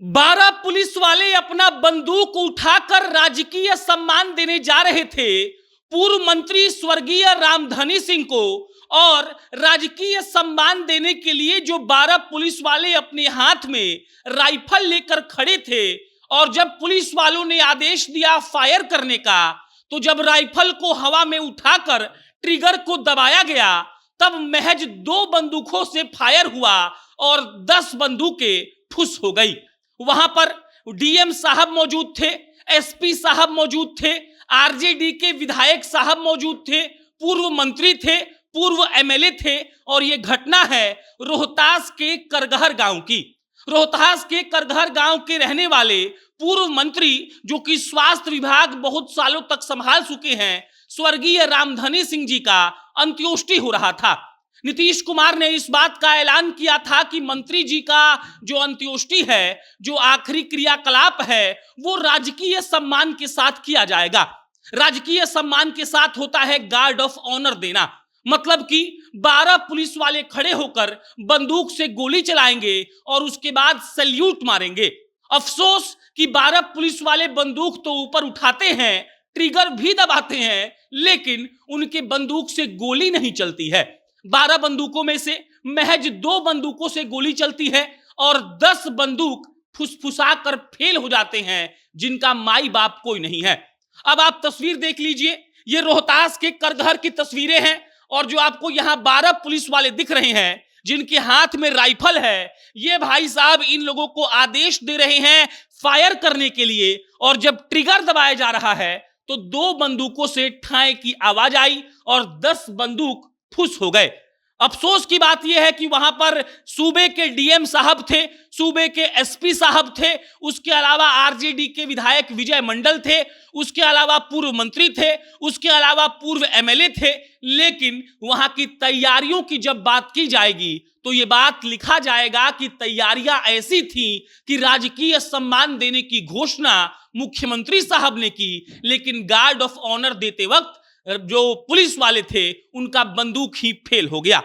12 police वाले अपना बंदूक उठाकर राजकीय सम्मान देने जा रहे थे पूर्व मंत्री स्वर्गीय रामधनी सिंह को। और राजकीय सम्मान देने के लिए जो 12 पुलिस वाले अपने हाथ में राइफल लेकर खड़े थे, और जब पुलिस वालों ने आदेश दिया फायर करने का, तो जब राइफल को हवा में उठाकर ट्रिगर को दबाया गया, तब महज 2 बंदूकों से फायर हुआ और 10 बंदूकें फुस हो गई। वहां पर डीएम साहब मौजूद थे, एसपी साहब मौजूद थे, आरजेडी के विधायक साहब मौजूद थे, पूर्व मंत्री थे, पूर्व एमएलए थे। और यह घटना है रोहतास के करगहर गांव की। रोहतास के करगहर गांव के रहने वाले पूर्व मंत्री, जो कि स्वास्थ्य विभाग बहुत सालों तक संभाल चुके हैं, स्वर्गीय रामधनी सिंह जी का अंत्येष्टि हो रहा था। नीतीश कुमार ने इस बात का ऐलान किया था कि मंत्री जी का जो अंत्येष्टि है, जो आखिरी क्रियाकलाप है, वो राजकीय सम्मान के साथ किया जाएगा। राजकीय सम्मान के साथ होता है गार्ड ऑफ ऑनर देना, मतलब कि 12 पुलिस वाले खड़े होकर बंदूक से गोली चलाएंगे और उसके बाद सैल्यूट मारेंगे। अफसोस कि 12 पुलिस वाले बंदूक तो ऊपर उठाते हैं, ट्रिगर भी दबाते हैं, लेकिन उनके बंदूक से गोली नहीं चलती है। 12 बंदूकों में से महज 2 बंदूकों से गोली चलती है और 10 बंदूक फुसफुसा कर फेल हो जाते हैं, जिनका माई बाप कोई नहीं है। अब आप तस्वीर देख लीजिए, ये रोहतास के करगहर की तस्वीरें हैं, और जो आपको यहाँ 12 पुलिस वाले दिख रहे हैं जिनके हाथ में राइफल है, ये भाई साहब इन लोगों को आदेश दे रहे हैं फायर करने के लिए। और जब ट्रिगर दबाया जा रहा है तो 2 बंदूकों से ठाए की आवाज आई और 10 बंदूक फुस हो गए। अफसोस की बात यह है कि वहां पर सूबे के डीएम साहब थे, सूबे के एसपी साहब थे, उसके अलावा आरजेडी के विधायक विजय मंडल थे, उसके अलावा पूर्व मंत्री थे, उसके अलावा पूर्व एमएलए थे। लेकिन वहां की तैयारियों की जब बात की जाएगी तो यह बात लिखा जाएगा कि तैयारियां ऐसी थी कि राजकीय सम्मान देने की घोषणा मुख्यमंत्री साहब ने की, लेकिन गार्ड ऑफ ऑनर देते वक्त जो पुलिस वाले थे उनका बंदूक ही फेल हो गया।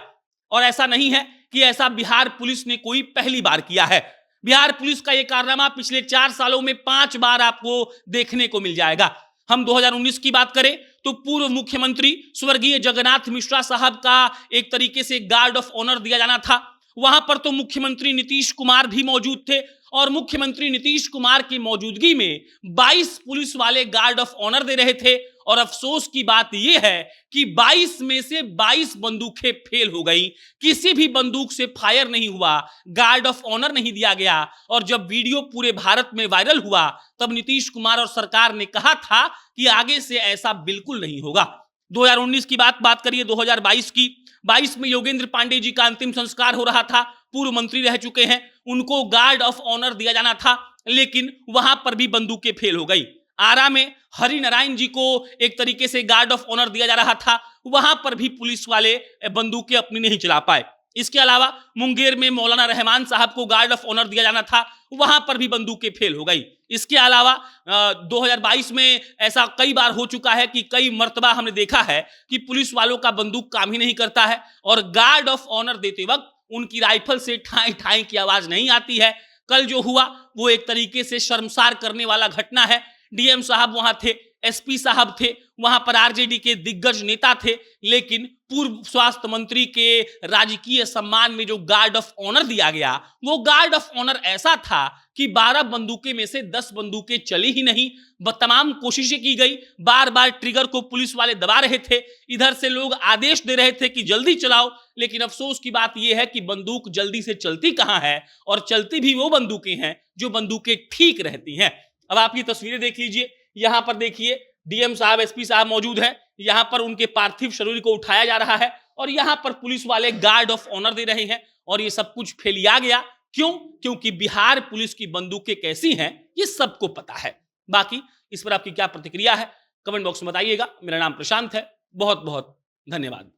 और ऐसा नहीं है कि ऐसा बिहार पुलिस ने कोई पहली बार किया है। बिहार पुलिस का यह कारनामा पिछले 4 सालों में 5 बार आपको देखने को मिल जाएगा। हम 2019 की बात करें तो पूर्व मुख्यमंत्री स्वर्गीय जगन्नाथ मिश्रा साहब का एक तरीके से गार्ड ऑफ ऑनर दिया जाना था। वहां पर तो मुख्यमंत्री नीतीश कुमार भी मौजूद थे, और मुख्यमंत्री नीतीश कुमार की मौजूदगी में 22 पुलिस वाले गार्ड ऑफ ऑनर दे रहे थे। और अफसोस की बात यह है कि 22 में से 22 बंदूकें फेल हो गई, किसी भी बंदूक से फायर नहीं हुआ, गार्ड ऑफ ऑनर नहीं दिया गया। और जब वीडियो पूरे भारत में वायरल हुआ तब नीतीश कुमार और सरकार ने कहा था कि आगे से ऐसा बिल्कुल नहीं होगा। 2019 की बात करिए 2022 की। 22 में योगेंद्र पांडे जी का अंतिम संस्कार हो रहा था, पूर्व मंत्री रह चुके हैं, उनको गार्ड ऑफ ऑनर दिया जाना था, लेकिन वहां पर भी बंदूकें फेल हो गई। आरा में हरि नारायण जी को एक तरीके से गार्ड ऑफ ऑनर दिया जा रहा था, वहां पर भी पुलिस वाले बंदूकें अपनी नहीं चला पाए। इसके अलावा मुंगेर में मौलाना रहमान साहब को गार्ड ऑफ ऑनर दिया जाना था, वहां पर भी बंदूकें फेल हो गई। इसके अलावा 2022 में ऐसा कई बार हो चुका है कि कई मर्तबा हमने देखा है कि पुलिस वालों का बंदूक काम ही नहीं करता है, और गार्ड ऑफ ऑनर देते वक्त उनकी राइफल से ठाई ठाई की आवाज नहीं आती है। कल जो हुआ वो एक तरीके से शर्मसार करने वाला घटना है। डीएम साहब वहां थे, एसपी साहब थे, वहां पर आरजेडी के दिग्गज नेता थे, लेकिन पूर्व स्वास्थ्य मंत्री के राजकीय सम्मान में जो गार्ड ऑफ ऑनर दिया गया, वो गार्ड ऑफ ऑनर ऐसा था कि 12 बंदूकें में से 10 बंदूकें चली ही नहीं। तमाम कोशिशें की गई, बार बार ट्रिगर को पुलिस वाले दबा रहे थे, इधर से लोग आदेश दे रहे थे कि जल्दी चलाओ, लेकिन अफसोस की बात यह है कि बंदूक जल्दी से चलती कहां है, और चलती भी वो बंदूकें हैं जो बंदूकें ठीक रहती हैं। अब आप ये तस्वीरें देख लीजिए, यहां पर देखिए डीएम साहब, एसपी साहब मौजूद हैं, यहां पर उनके पार्थिव शरीर को उठाया जा रहा है, और यहां पर पुलिस वाले गार्ड ऑफ ऑनर दे रहे हैं। और ये सब कुछ फेलिया गया, क्यों? क्योंकि बिहार पुलिस की बंदूकें कैसी हैं ये सबको पता है। बाकी इस पर आपकी क्या प्रतिक्रिया है कमेंट बॉक्स में बताइएगा। मेरा नाम प्रशांत है, बहुत बहुत धन्यवाद।